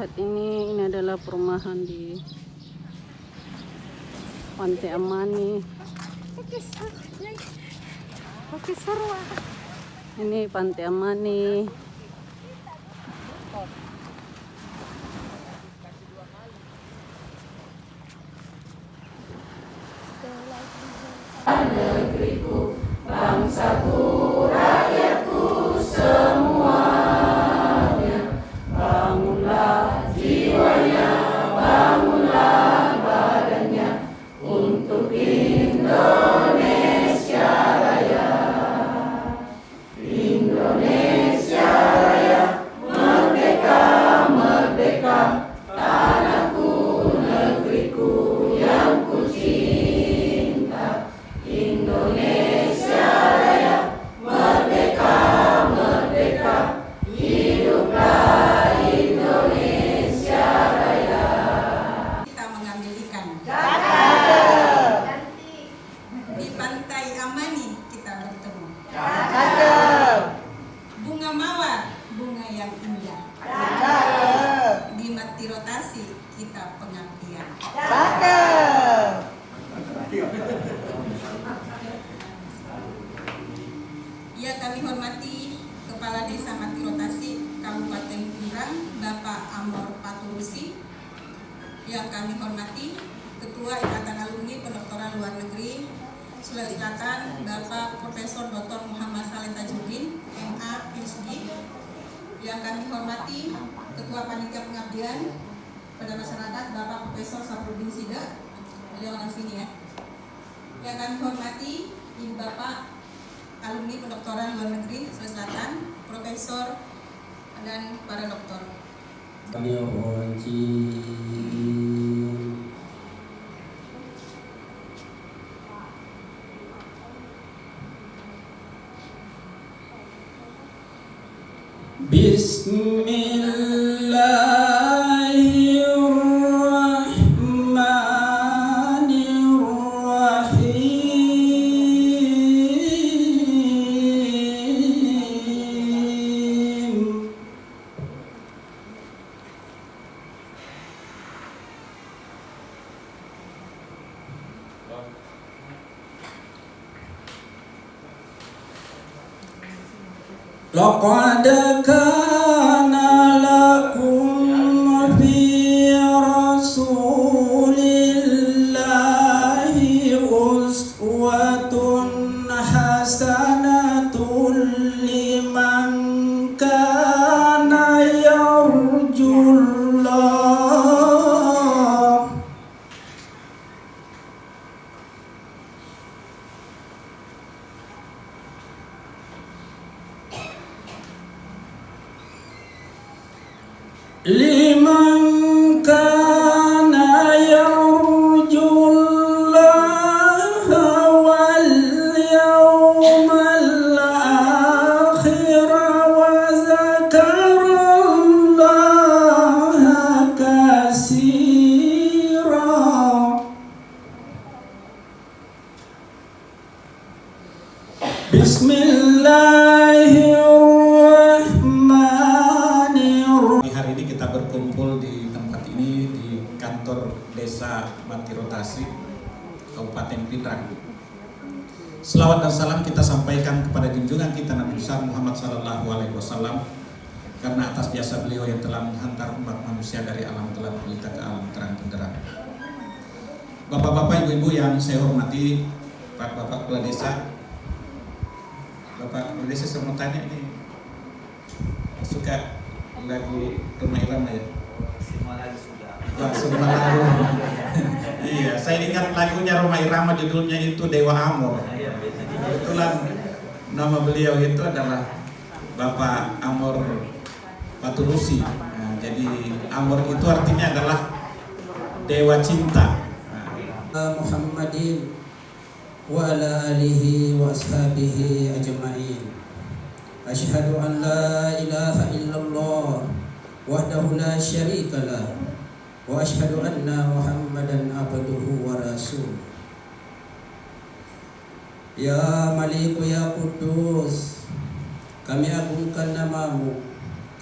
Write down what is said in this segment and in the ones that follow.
lihat ini adalah perumahan di Pantai AMMANI. Ini Pantai AMMANI. Negeriku, bangsaku, rakyatku semuanya, bangunlah jiwanya, bangunlah badannya untuk Indonesia Raya. Indonesia Raya, merdeka, merdeka, tanahku, negeriku yang ku cinta. Indonesia Raya, merdeka, merdeka, hiduplah Indonesia Raya. Kita mengambil ikan. Di Pantai AMMANI kita bertemu. Bunga mawar, bunga yang indah. Di mati rotasi kita pengabdian. Ya, kami hormati Kepala Desa Mati Rotasi Kabupaten PINRANG, Bapak Amor Paturusi. Yang kami hormati Ketua Ikatan Alumni Pendoktoran Luar Negeri Sulawesi Selatan, Bapak Profesor Dr. Muhammad Saleh Tajuddin, MA, PhD. Yang kami hormati Ketua Panitia Pengabdian pada Masyarakat, Bapak Profesor Saprudin Sida. Beliau orang sini ya. Yang kami hormati Ibu Bapak Alumni Pendoktoran Luar Negeri Sulawesi Selatan, Profesor dan para doktor. Laqad kana lakum fi rasulillahi uswatun hasanatun liman kana yarjullah. Liman kana yarjullaha wal yawmal akhir wa zakarallaha katsira. Bismillahirrahmanirrahim. Hari ini kita berkumpul di tempat ini di kantor Desa Mati Rotasi Kabupaten PINRANG. Selawat dan salam kita sampaikan kepada junjungan kita Nabi besar Muhammad SAW, karena atas jasa beliau yang telah menghantar umat manusia dari alam gelap gulita ke alam terang benderang. Bapak-bapak, ibu-ibu yang saya hormati, Bapak Kepala Desa, Bapak Kepala Desa, saya mau tanya ini, suka lagu Rumah Irama ya? Semua lagu sudah. Semua lagu. Iya, saya ingat lagunya Rumah Irama, judulnya itu Dewa Amor. Kebetulan nama beliau itu adalah Bapak Amor Paturusi. Nah, jadi Amor itu artinya adalah Dewa Cinta. Muhammadin wa ala alihi wa ashabihi ajma'in. Asyhadu an la ilaha illallah wahdahu la syarika lah wa asyhadu anna Muhammadan abduhu wa rasuluh. Ya Maliku ya Kudus, kami agungkan namamu,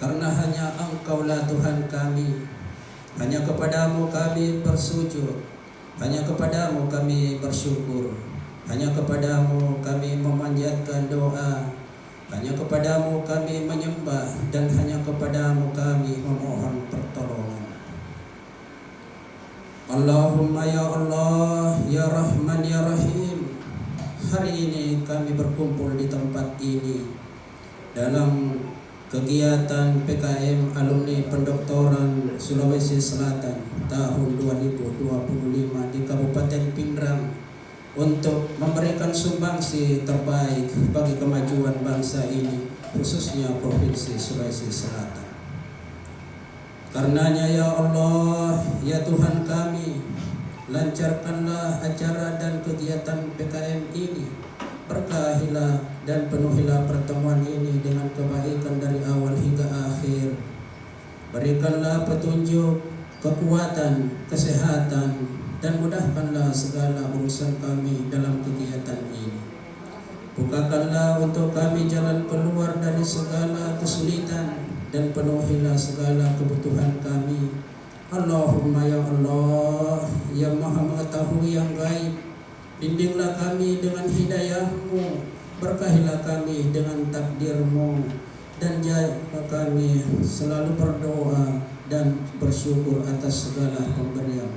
karena hanya Engkaulah Tuhan kami. Hanya kepadamu kami bersujud, hanya kepadamu kami bersyukur, hanya kepadamu kami memanjatkan doa, hanya kepadamu kami menyembah, dan hanya kepadamu kami memohon pertolongan. Allahumma ya Allah, ya Rahman, ya Rahim. Hari ini kami berkumpul di tempat ini dalam kegiatan PKM Alumni Pendoktoran Sulawesi Selatan tahun 2025 di Kabupaten PINRANG untuk memberikan sumbangsi terbaik bagi kemajuan bangsa ini, khususnya Provinsi Sulawesi Selatan. Karenanya ya Allah, ya Tuhan kami, lancarkanlah acara dan kegiatan PKM ini. Berkahilah dan penuhilah pertemuan ini dengan kebaikan dari awal hingga akhir. Berikanlah petunjuk, kekuatan, kesehatan, dan mudahkanlah segala urusan kami dalam kegiatan ini. Bukakanlah untuk kami jalan keluar dari segala kesulitan dan penuhilah segala kebutuhan kami. Allahumma ya Allah, yang Maha mengetahui yang gaib, bimbinglah kami dengan hidayah-Mu, berkahilah kami dengan takdir-Mu, dan jaga kami selalu berdoa dan bersyukur atas segala pemberian.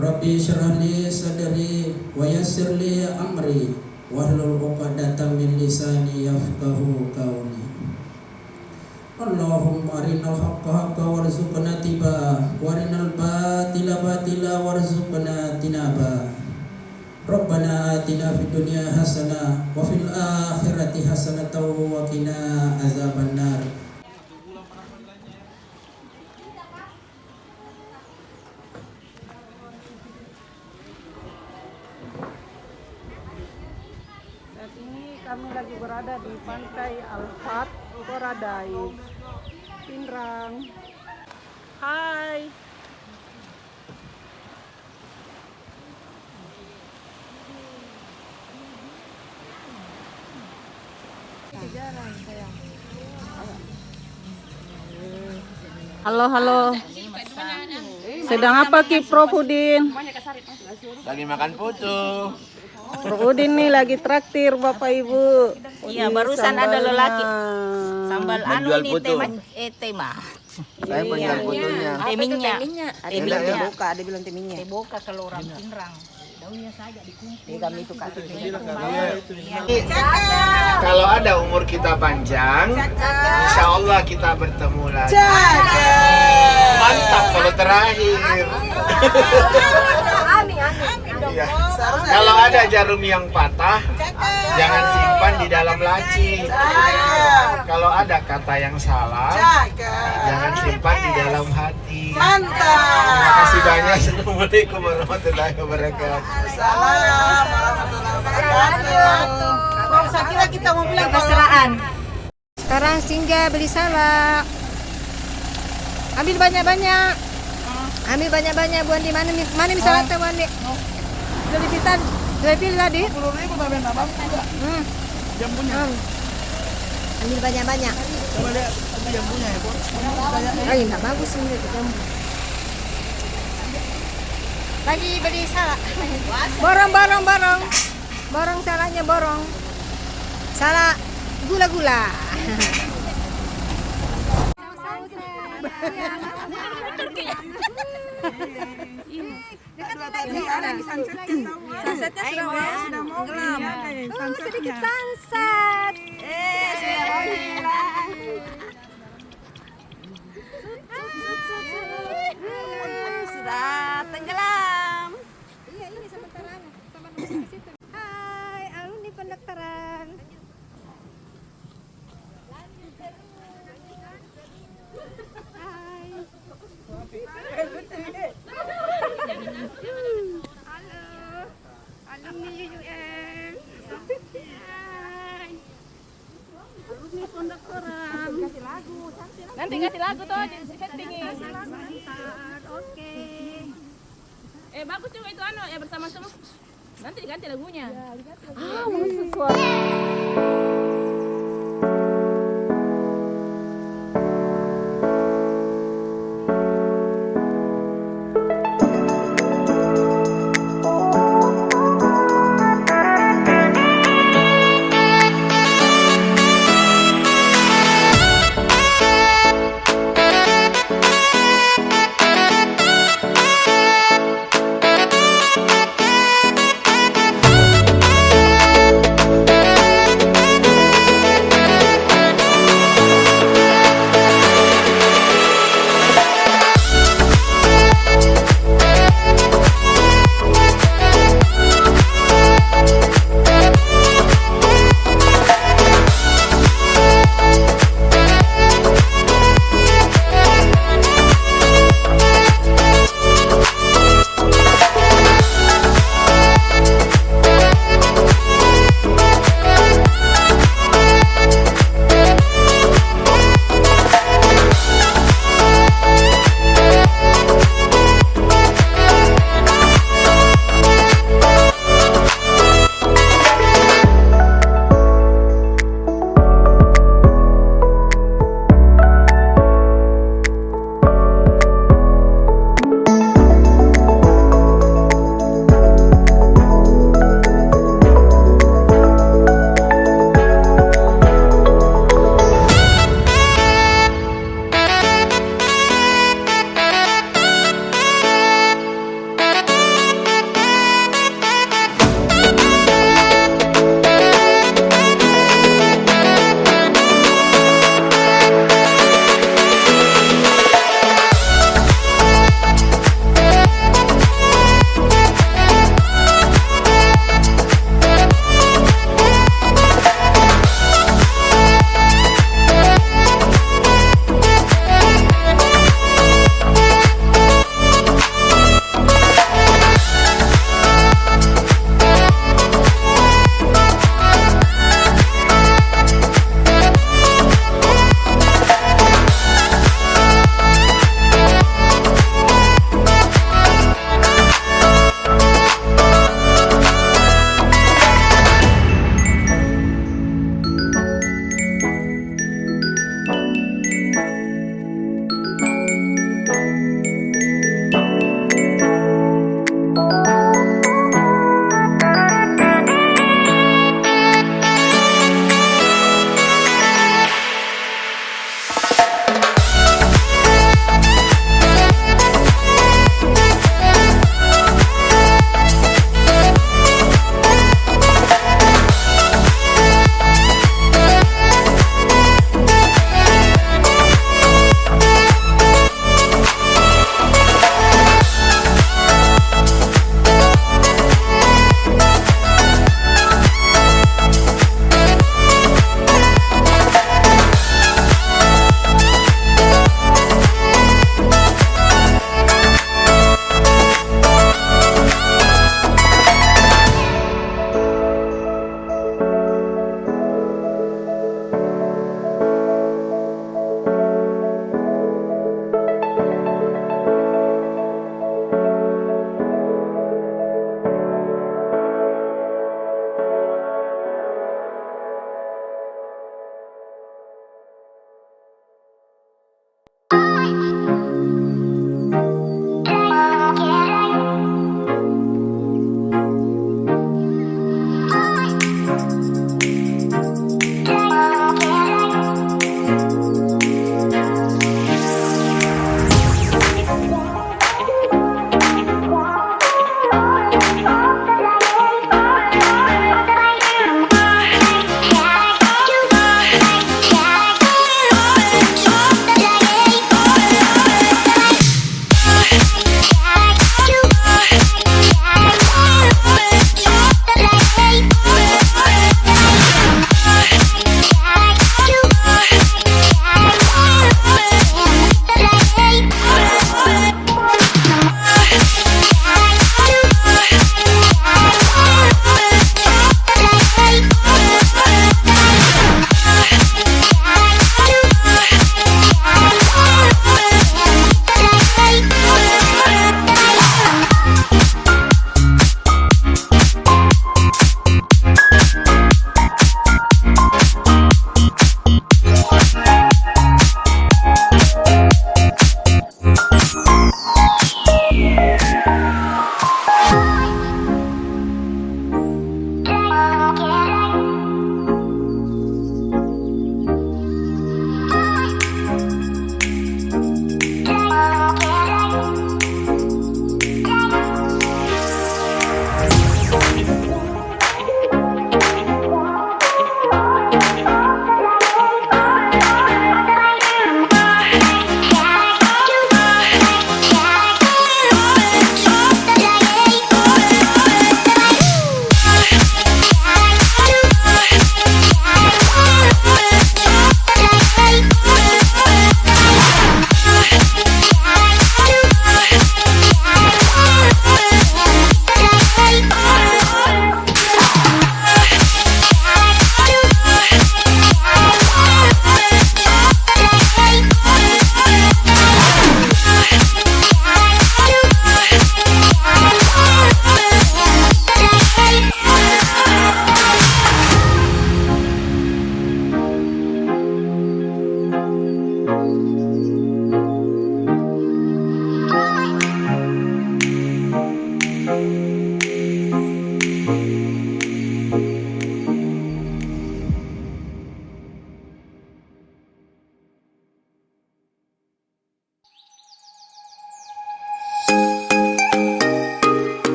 Rabbi syrah li sadri wa yassir li amri wahlul 'uqdatam min lisani yafqahu qawli. Allahumma arinal haqqa haqqa warzuqna tibaa warinal batila batila warzuqna tinaba. Rabbana atina fid dunya hasanah wa fil akhirati hasanah wa qina azabannar. Saat ini kami lagi berada di Pantai Alfat, Koradai, PINRANG. Hai. Halo, halo. Sedang apa Ki Prof Udin? Lagi makan putu. Prof Udin nih lagi traktir Bapak Ibu. Iya, Ini barusan ada sambalnya. lelaki sambal anu Menjual nih putu. tema. Saya penjual putunya. Teminya. Enak ya? Boka, ada bilang teminya. Boka kalau orang PINRANG. Daunnya saja dikumpul. Kami itu kasih Kalau ada umur kita panjang, insya Allah kita bertemu lagi. Mantap kalau terakhir. Iya. Kalau ada jarum yang patah, jangan simpan di dalam laci. Kalau ada kata yang salah, jangan simpan di dalam hati. Terima kasih banyak. Assalamualaikum warahmatullahi wabarakatuh. Salam warahmatullahi wabarakatuh. Kalau saya kira kita mau bilang Keseraan. Sekarang singgah beli salak. Ambil banyak-banyak. Ambil banyak-banyak buat di mana misalnya teh buat di. Dari kita, dari pilih tadi. 10.000 tapi enggak bagus juga. Jambunya. Ambil banyak-banyak. Coba lihat jambunya ya, Bu. Oh, enggak bagus ini jambu. Lagi beli salak. Borong. Borong salaknya borong. Salak gula-gula. Sunsetnya sudah mau sedikit sunset. Sudah tenggelam. Iya, ini sementara sama di situ. Hai, alumni pendoktoran. Hai. Halo, alumni UUM. Hai. Alumni pendoktoran. Kasih lagu, nanti kasih lagu tuh di settingin. Oke. Bagus juga itu ya bersama-sama. Nanti diganti lagunya. Masuk suara.